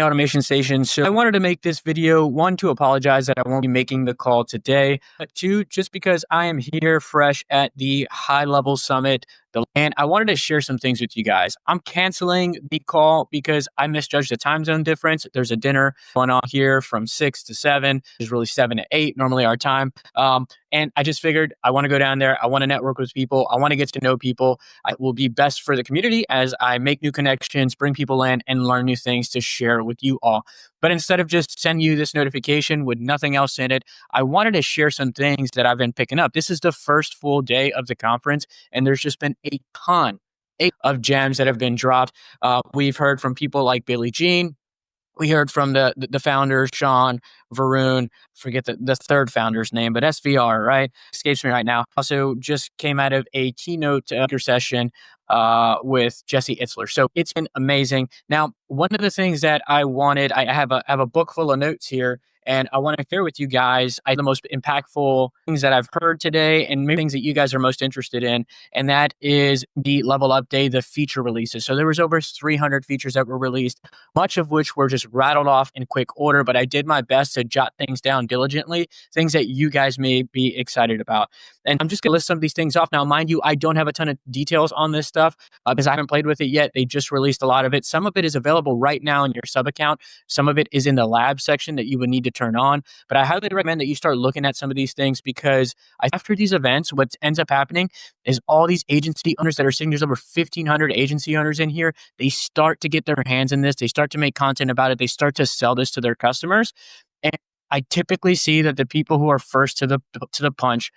Automation station. So I wanted to make this video, one, to apologize that I won't be making the call today, but two, just because I am here fresh at the High Level Summit, and I wanted to share some things with you guys. I'm canceling the call because I misjudged the time zone difference. There's a dinner going on here from 6 to 7. It's really 7 to 8, normally our time. And I just figured I want to go down there. I want to network with people. I want to get to know people. It will be best for the community as I make new connections, bring people in, and learn new things to share with you all. But instead of just sending you this notification with nothing else in it, I wanted to share some things that I've been picking up. This is the first full day of the conference, and there's just been a ton of gems that have been dropped. We've heard from people like Billie Jean. We heard from the founders, Sean, Varun, forget the third founder's name, but SVR, right? Escapes me right now. Also just came out of a keynote session with Jesse Itzler. So it's been amazing. Now, one of the things that I wanted, I have a book full of notes here, and I want to share with you guys the most impactful things that I've heard today and maybe things that you guys are most interested in. And that is the Level Up Day, the feature releases. So there was over 300 features that were released, much of which were just rattled off in quick order, but I did my best to jot things down diligently, things that you guys may be excited about. And I'm just going to list some of these things off. Now, mind you, I don't have a ton of details on this stuff because I haven't played with it yet. They just released a lot of it. Some of it is available right now in your sub account. Some of it is in the lab section that you would need to turn on. But I highly recommend that you start looking at some of these things because after these events, what ends up happening is all these agency owners that are sitting, there's over 1,500 agency owners in here. They start to get their hands in this. They start to make content about it. They start to sell this to their customers. And I typically see that the people who are first to the punch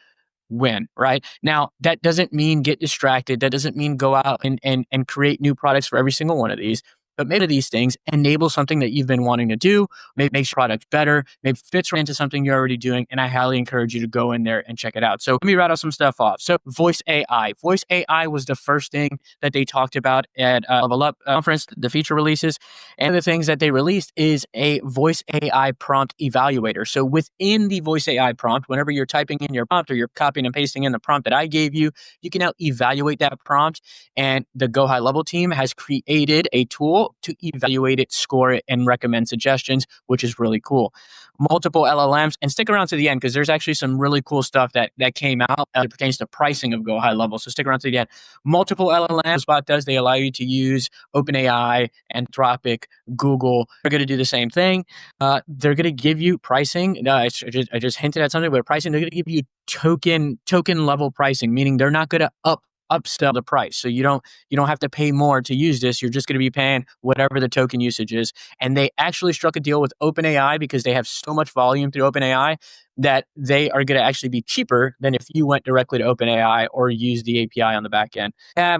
win, right? Now, that doesn't mean get distracted. That doesn't mean go out and create new products for every single one of these. But maybe these things enable something that you've been wanting to do, maybe makes your product better, maybe fits right into something you're already doing. And I highly encourage you to go in there and check it out. So let me rattle some stuff off. So Voice AI. Voice AI was the first thing that they talked about at Level Up conference, the feature releases. And the things that they released is a Voice AI prompt evaluator. So within the Voice AI prompt, whenever you're typing in your prompt or you're copying and pasting in the prompt that I gave you, you can now evaluate that prompt. And the GoHighLevel team has created a tool to evaluate it, score it, and recommend suggestions, which is really cool. Multiple LLMs, and stick around to the end because there's actually some really cool stuff that came out as it pertains to pricing of GoHighLevel. So stick around to the end. Multiple LLMs, what does they allow you to use OpenAI, Anthropic, Google. They're going to do the same thing. They're going to give you pricing. I just hinted at something, but pricing, they're going to give you token level pricing, meaning they're not going to upsell the price. So you don't have to pay more to use this. You're just going to be paying whatever the token usage is. And they actually struck a deal with OpenAI because they have so much volume through OpenAI that they are going to actually be cheaper than if you went directly to OpenAI or use the API on the back end.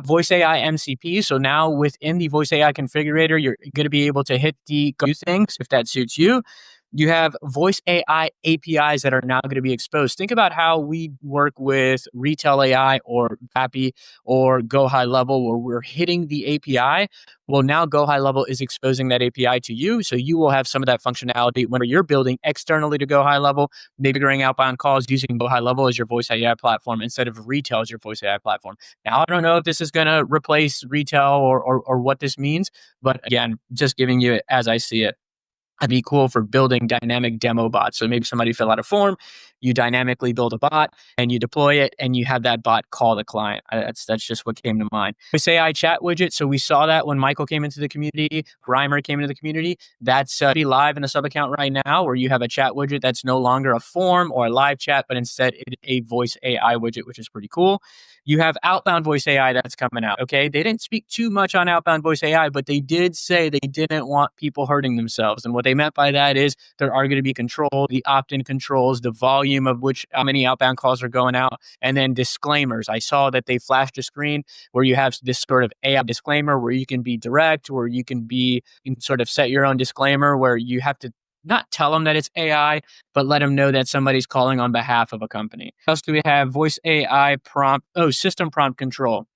Voice AI MCP. So now within the Voice AI configurator, you're going to be able to hit the go things if that suits you. You have Voice AI APIs that are now going to be exposed. Think about how we work with Retail AI or Happy or GoHighLevel where we're hitting the API. Well, now GoHighLevel is exposing that API to you. So you will have some of that functionality when you're building externally to GoHighLevel, maybe during outbound calls using GoHighLevel as your Voice AI platform instead of Retail as your Voice AI platform. Now, I don't know if this is going to replace Retail or what this means, but again, just giving you it as I see it. That'd be cool for building dynamic demo bots. So maybe somebody fill out a form, you dynamically build a bot and you deploy it and you have that bot call the client. That's just what came to mind. Voice AI chat widget. So we saw that when Michael came into the community, Reimer came into the community. That's be live in the sub account right now where you have a chat widget that's no longer a form or a live chat, but instead it's a Voice AI widget, which is pretty cool. You have outbound Voice AI that's coming out. Okay. They didn't speak too much on outbound Voice AI, but they did say they didn't want people hurting themselves. And what they meant by that is there are going to be control, the opt-in controls, the volume of how many outbound calls are going out, and then disclaimers. I saw that they flashed a screen where you have this sort of AI disclaimer where you can be direct, where you can sort of set your own disclaimer where you have to not tell them that it's AI, but let them know that somebody's calling on behalf of a company. What else do we have? Voice AI prompt. Oh, system prompt control.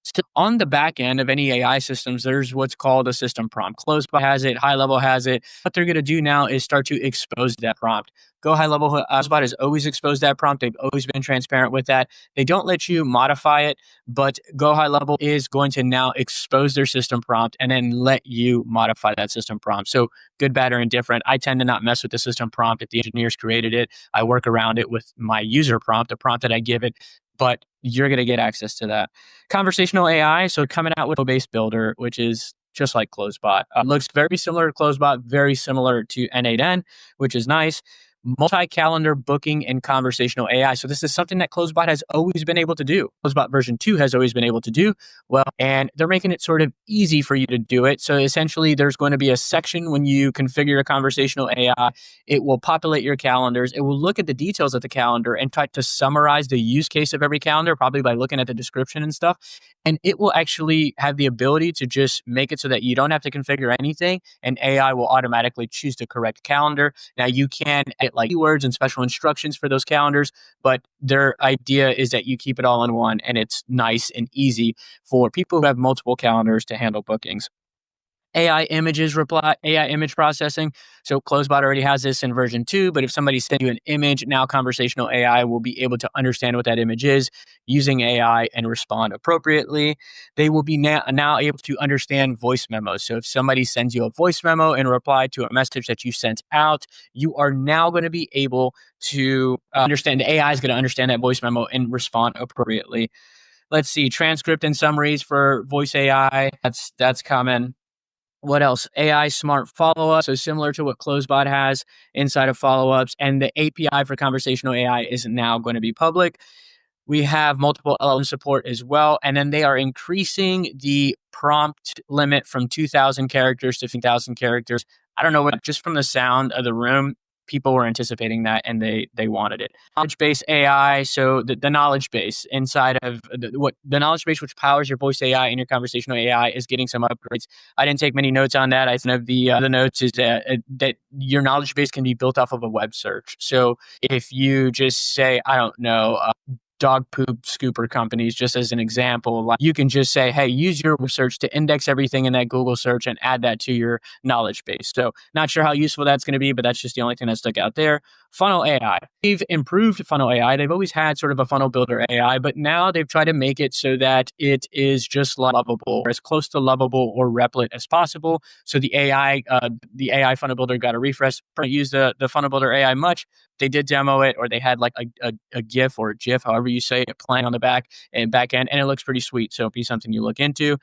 So on the back end of any AI systems, there's what's called a system prompt. Closebot has it, Ľilevel has it. What they're going to do now is start to expose that prompt. GoHighLevel Closebot has always exposed that prompt. They've always been transparent with that. They don't let you modify it, but GoHighLevel is going to now expose their system prompt and then let you modify that system prompt. So good, bad, or indifferent. I tend to not mess with the system prompt if the engineers created it. I work around it with my user prompt, the prompt that I give it, but you're going to get access to that. Conversational AI, so coming out with a based builder, which is just like Closebot. Looks very similar to Closebot, very similar to N8N, which is nice. Multi-calendar booking and conversational AI. So this is something that Closebot has always been able to do. Closebot version 2 has always been able to do well, and they're making it sort of easy for you to do it. So essentially, there's going to be a section when you configure a conversational AI. It will populate your calendars. It will look at the details of the calendar and try to summarize the use case of every calendar, probably by looking at the description and stuff. And it will actually have the ability to just make it so that you don't have to configure anything, and AI will automatically choose the correct calendar. Now, you can add like keywords and special instructions for those calendars, but their idea is that you keep it all in one, and it's nice and easy for people who have multiple calendars to handle bookings. AI image processing. So Closebot already has this in version 2, but if somebody sends you an image, now conversational AI will be able to understand what that image is using AI and respond appropriately. They will be now able to understand voice memos. So if somebody sends you a voice memo in reply to a message that you sent out, you are now going to be able to understand, the AI is going to understand that voice memo and respond appropriately. Let's see, transcript and summaries for voice AI. That's common. What else? AI smart follow-up. So similar to what Closebot has inside of follow-ups. And the API for conversational AI is now going to be public. We have multiple LLM support as well. And then they are increasing the prompt limit from 2,000 characters to 15,000 characters. I don't know what, just from the sound of the room, people were anticipating that and they wanted it. Knowledge base AI. So the knowledge base inside of the knowledge base, which powers your voice AI and your conversational AI, is getting some upgrades. I didn't take many notes on that. I think of the notes is that your knowledge base can be built off of a web search. So if you just say, I don't know, dog poop scooper companies, just as an example, like you can just say, hey, use your search to index everything in that Google search and add that to your knowledge base. So not sure how useful that's going to be, but that's just the only thing that stuck out there. Funnel AI. They've improved funnel AI. They've always had sort of a funnel builder AI, but now they've tried to make it so that it is just lovable, or as close to lovable or Replit as possible. So the AI funnel builder got a refresh. Use the funnel builder AI much. They did demo it, or they had like a GIF or a GIF, however you say it, playing on the back end, and it looks pretty sweet. So it'll be something you look into.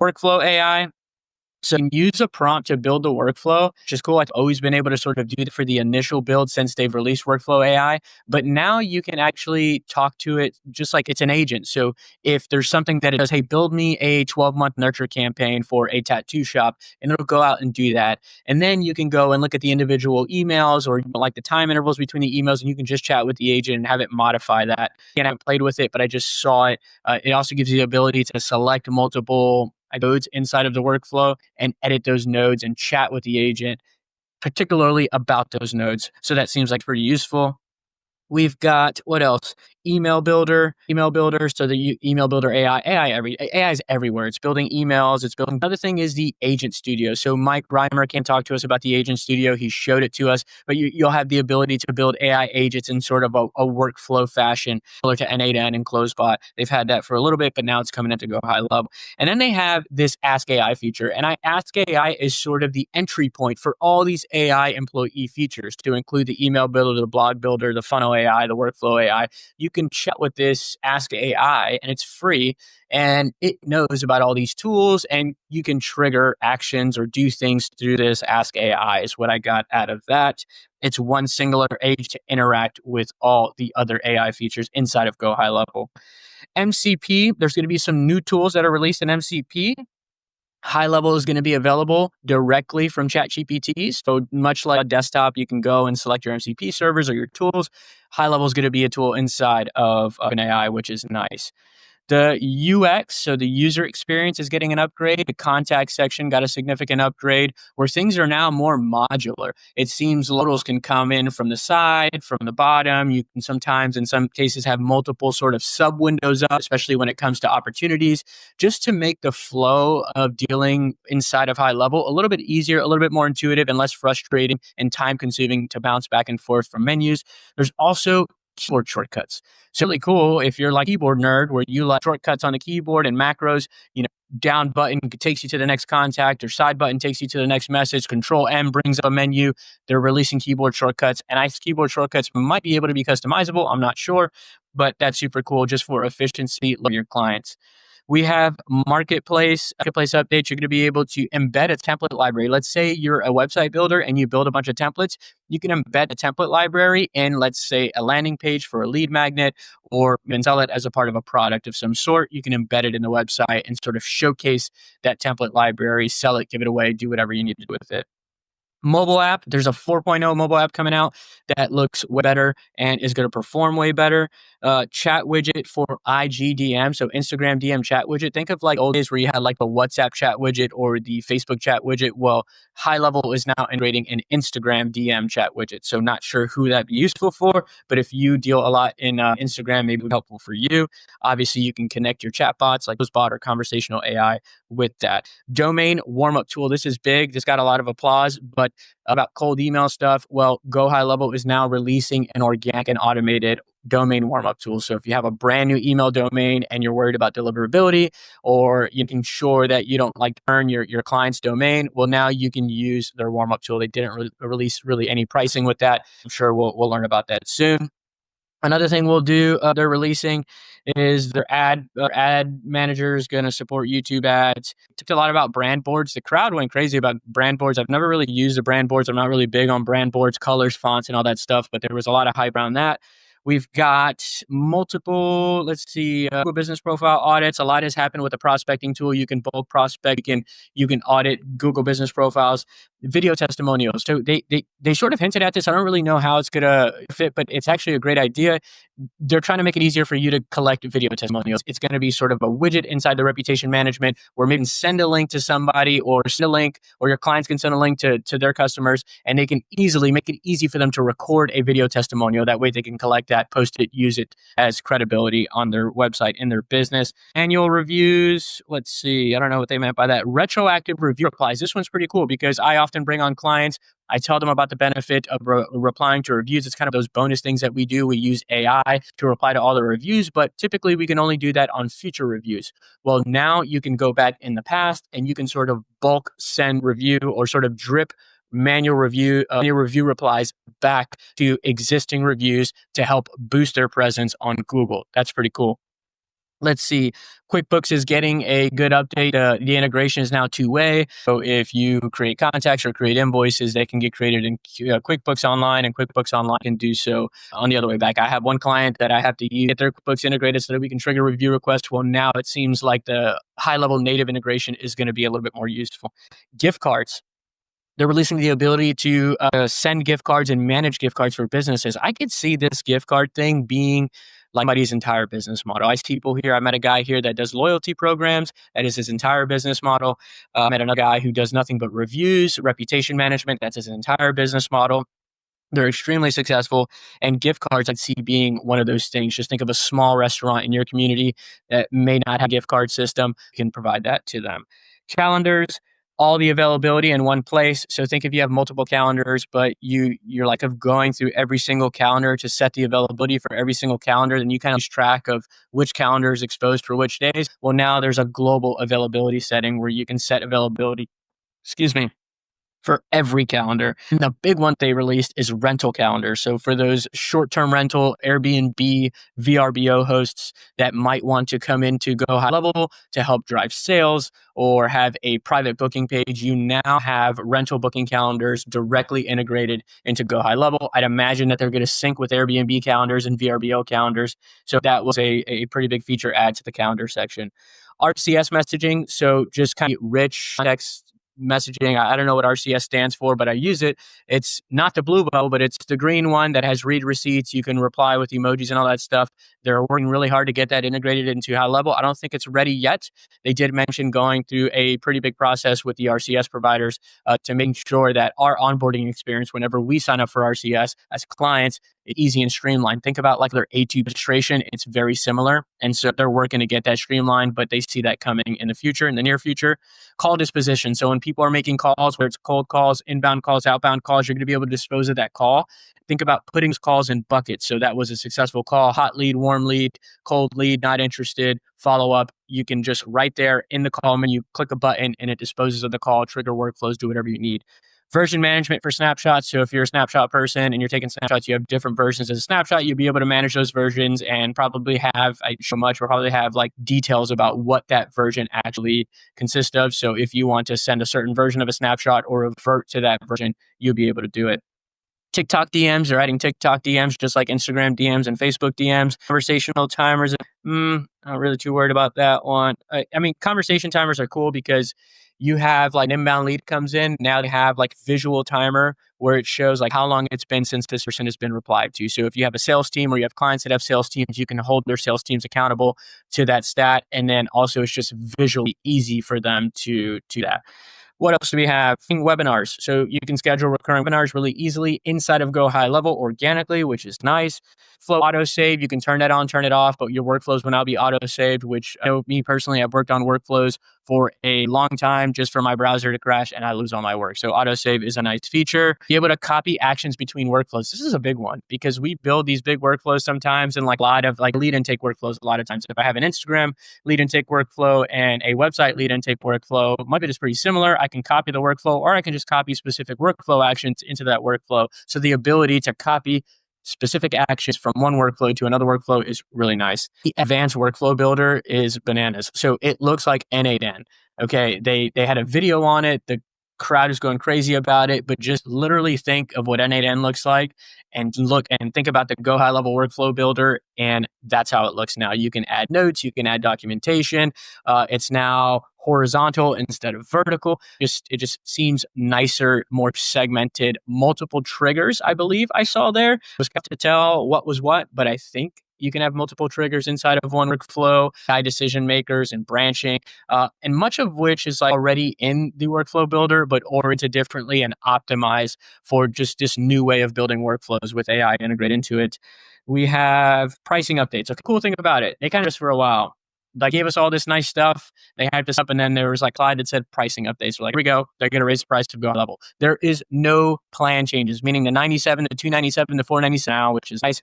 Workflow AI. So you can use a prompt to build the workflow, which is cool. I've always been able to sort of do that for the initial build since they've released Workflow AI. But now you can actually talk to it just like it's an agent. So if there's something that it does, hey, build me a 12-month nurture campaign for a tattoo shop, and it'll go out and do that. And then you can go and look at the individual emails or like the time intervals between the emails, and you can just chat with the agent and have it modify that. Again, I haven't played with it, but I just saw it. It also gives you the ability to select multiple nodes inside of the workflow and edit those nodes and chat with the agent, particularly about those nodes. So that seems like pretty useful. We've got, what else? Email builder. So the email builder AI is everywhere. It's building emails. It's building. Another thing is the agent studio. So Mike Reimer can talk to us about the agent studio. He showed it to us, but you'll have the ability to build AI agents in sort of a workflow fashion, similar to N8N and Closebot. They've had that for a little bit, but now it's coming in to GoHighLevel. And then they have this Ask AI feature. And Ask AI is sort of the entry point for all these AI employee features, to include the email builder, the blog builder, the funnel AI, the workflow AI. You can chat with this Ask AI, and it's free, and it knows about all these tools, and you can trigger actions or do things through this Ask AI is what I got out of that. It's one singular agent to interact with all the other AI features inside of GoHighLevel. MCP, there's going to be some new tools that are released in MCP. ḥilevel is going to be available directly from ChatGPT. So much like a desktop, you can go and select your MCP servers or your tools. ḥilevel is going to be a tool inside of OpenAI, which is nice. The UX, so the user experience, is getting an upgrade. The contact section got a significant upgrade where things are now more modular. It seems totals can come in from the side, from the bottom. You can sometimes, in some cases, have multiple sort of sub windows up, especially when it comes to opportunities, just to make the flow of dealing inside of HighLevel a little bit easier, a little bit more intuitive, and less frustrating and time consuming to bounce back and forth from menus. There's also keyboard shortcuts. So really cool if you're like a keyboard nerd where you like shortcuts on the keyboard and macros, down button takes you to the next contact or side button takes you to the next message. Control M brings up a menu. They're releasing keyboard shortcuts, and keyboard shortcuts might be able to be customizable. I'm not sure, but that's super cool just for efficiency of your clients. We have marketplace updates. You're going to be able to embed a template library. Let's say you're a website builder and you build a bunch of templates. You can embed a template library in, let's say, a landing page for a lead magnet, or you can sell it as a part of a product of some sort. You can embed it in the website and sort of showcase that template library, sell it, give it away, do whatever you need to do with it. Mobile app, there's a 4.0 mobile app coming out that looks way better and is going to perform way better. Chat widget for IGDM, so Instagram DM chat widget. Think of like old days where you had like the WhatsApp chat widget or the Facebook chat widget. Well, HighLevel is now integrating an Instagram DM chat widget. So not sure who that'd be useful for, but if you deal a lot in Instagram, maybe it would be helpful for you. Obviously, you can connect your chat bots like HostBot or Conversational AI with that. Domain warm-up tool. This is big. This got a lot of applause, but about cold email stuff, well, GoHighLevel is now releasing an organic and automated domain warm-up tool. So if you have a brand new email domain and you're worried about deliverability, or you can ensure that you don't like earn your client's domain, well, now you can use their warm-up tool. They didn't release really any pricing with that. I'm sure we'll learn about that soon. Another thing we'll do, they're releasing, is their ad manager is going to support YouTube ads. Talked a lot about brand boards. The crowd went crazy about brand boards. I've never really used the brand boards. I'm not really big on brand boards, colors, fonts, and all that stuff, but there was a lot of hype around that. We've got multiple, Google business profile audits. A lot has happened with the prospecting tool. You can bulk prospect, you can audit Google business profiles, video testimonials. So they sort of hinted at this. I don't really know how it's gonna fit, but it's actually a great idea. They're trying to make it easier for you to collect video testimonials. It's going to be sort of a widget inside the reputation management where maybe send a link to somebody, or send a link, or your clients can send a link to their customers, and they can easily make it easy for them to record a video testimonial. That way they can collect that, post it, use it as credibility on their website in their business. Annual reviews. Let's see. I don't know what they meant by that. Retroactive review replies. This one's pretty cool because I often bring on clients. I tell them about the benefit of replying to reviews. It's kind of those bonus things that we do. We use AI to reply to all the reviews, but typically we can only do that on future reviews. Well, now you can go back in the past and you can sort of bulk send review, or sort of drip manual review replies back to existing reviews to help boost their presence on Google. That's pretty cool. Let's see. QuickBooks is getting a good update. The integration is now two-way. So if you create contacts or create invoices, they can get created in QuickBooks Online, and QuickBooks Online can do so on the other way back. I have one client that I have to get their QuickBooks integrated so that we can trigger review requests. Well, now it seems like the HighLevel native integration is going to be a little bit more useful. Gift cards. They're releasing the ability to send gift cards and manage gift cards for businesses. I could see this gift card thing being like somebody's entire business model. I see people here. I met a guy here that does loyalty programs. That is his entire business model. I met another guy who does nothing but reviews, reputation management. That's his entire business model. They're extremely successful. And gift cards, I'd see being one of those things. Just think of a small restaurant in your community that may not have a gift card system. You can provide that to them. Calendars. All the availability in one place. So think if you have multiple calendars, but you're like of going through every single calendar to set the availability for every single calendar, then you kind of lose track of which calendar is exposed for which days. Well, now there's a global availability setting where you can set availability, for every calendar. And the big one they released is rental calendars. So for those short-term rental Airbnb, VRBO hosts that might want to come into GoHighLevel to help drive sales or have a private booking page, you now have rental booking calendars directly integrated into GoHighLevel. I'd imagine that they're going to sync with Airbnb calendars and VRBO calendars. So that was a pretty big feature add to the calendar section. RCS messaging, so just kind of rich context messaging. I don't know what RCS stands for, but I use it. It's not the blue bubble, but it's the green one that has read receipts. You can reply with emojis and all that stuff. They're working really hard to get that integrated into ₦HighLevel. I don't think it's ready yet. They did mention going through a pretty big process with the RCS providers to make sure that our onboarding experience, whenever we sign up for RCS as clients, is easy and streamlined. Think about like their A2 registration. It's very similar. And so they're working to get that streamlined, but they see that coming in the future, in the near future. Call disposition. So when people are making calls, whether it's cold calls, inbound calls, outbound calls, you're going to be able to dispose of that call. Think about putting those calls in buckets. So that was a successful call, hot lead, warm lead, cold lead, not interested, follow up. You can just right there in the call menu, click a button and it disposes of the call, trigger workflows, do whatever you need. Version management for snapshots. So if you're a snapshot person and you're taking snapshots, you have different versions of a snapshot. You'll be able to manage those versions and probably have, we'll probably have like details about what that version actually consists of. So if you want to send a certain version of a snapshot or revert to that version, you'll be able to do it. TikTok DMs, they're adding TikTok DMs just like Instagram DMs and Facebook DMs. Conversational timers, not really too worried about that one. I mean, conversation timers are cool because you have like an inbound lead comes in. Now they have like visual timer where it shows like how long it's been since this person has been replied to. So if you have a sales team or you have clients that have sales teams, you can hold their sales teams accountable to that stat. And then also it's just visually easy for them to do that. What else do we have? Webinars. So you can schedule recurring webinars really easily inside of GoHighLevel organically, which is nice. Flow autosave, you can turn that on, turn it off, but your workflows will now be autosaved, which I know me personally, I've worked on workflows for a long time just for my browser to crash and I lose all my work. So autosave is a nice feature. Be able to copy actions between workflows. This is a big one because we build these big workflows sometimes and like a lot of like lead intake workflows a lot of times. If I have an Instagram lead intake workflow and a website lead intake workflow, might be just pretty similar. I can copy the workflow or I can just copy specific workflow actions into that workflow. So the ability to copy specific actions from one workflow to another workflow is really nice. The advanced workflow builder is bananas. So it looks like N8N. Okay, they had a video on it. The crowd is going crazy about it, but just literally think of what N8N looks like and look and think about the GoHighLevel workflow builder. And that's how it looks now. You can add notes, you can add documentation. It's now horizontal instead of vertical. It just seems nicer, more segmented, multiple triggers, I believe I saw there. I was got to tell what was what, but I think you can have multiple triggers inside of one workflow, guide decision makers and branching, and much of which is like already in the workflow builder, but oriented differently and optimized for just this new way of building workflows with AI integrated into it. We have pricing updates. A cool thing about it, they kind of just for a while. They gave us all this nice stuff. They hyped us up, and then there was like a slide that said pricing updates. We're like, here we go. They're going to raise the price to GoHighLevel. There is no plan changes, meaning the 97 to 297 to 497 now, which is nice.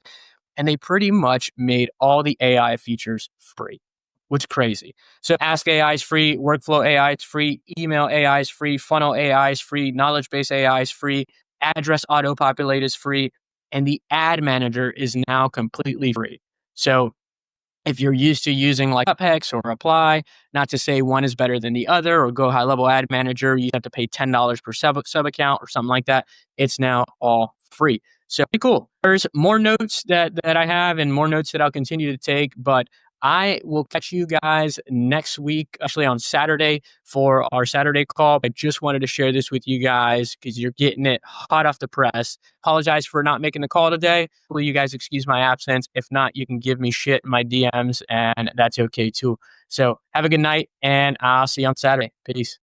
And they pretty much made all the AI features free, which is crazy. So Ask AI is free, Workflow AI is free, Email AI is free, Funnel AI is free, Knowledge Base AI is free, Address Auto Populate is free, and the Ad Manager is now completely free. So if you're used to using like Uphex or Apply, not to say one is better than the other, or GoHighLevel Ad Manager, you have to pay $10 per sub account or something like that. It's now all free. So pretty cool. There's more notes that I have and more notes that I'll continue to take, but I will catch you guys next week, actually on Saturday for our Saturday call. I just wanted to share this with you guys because you're getting it hot off the press. Apologize for not making the call today. Will you guys excuse my absence? If not, you can give me shit in my DMs and that's okay too. So have a good night and I'll see you on Saturday. Peace.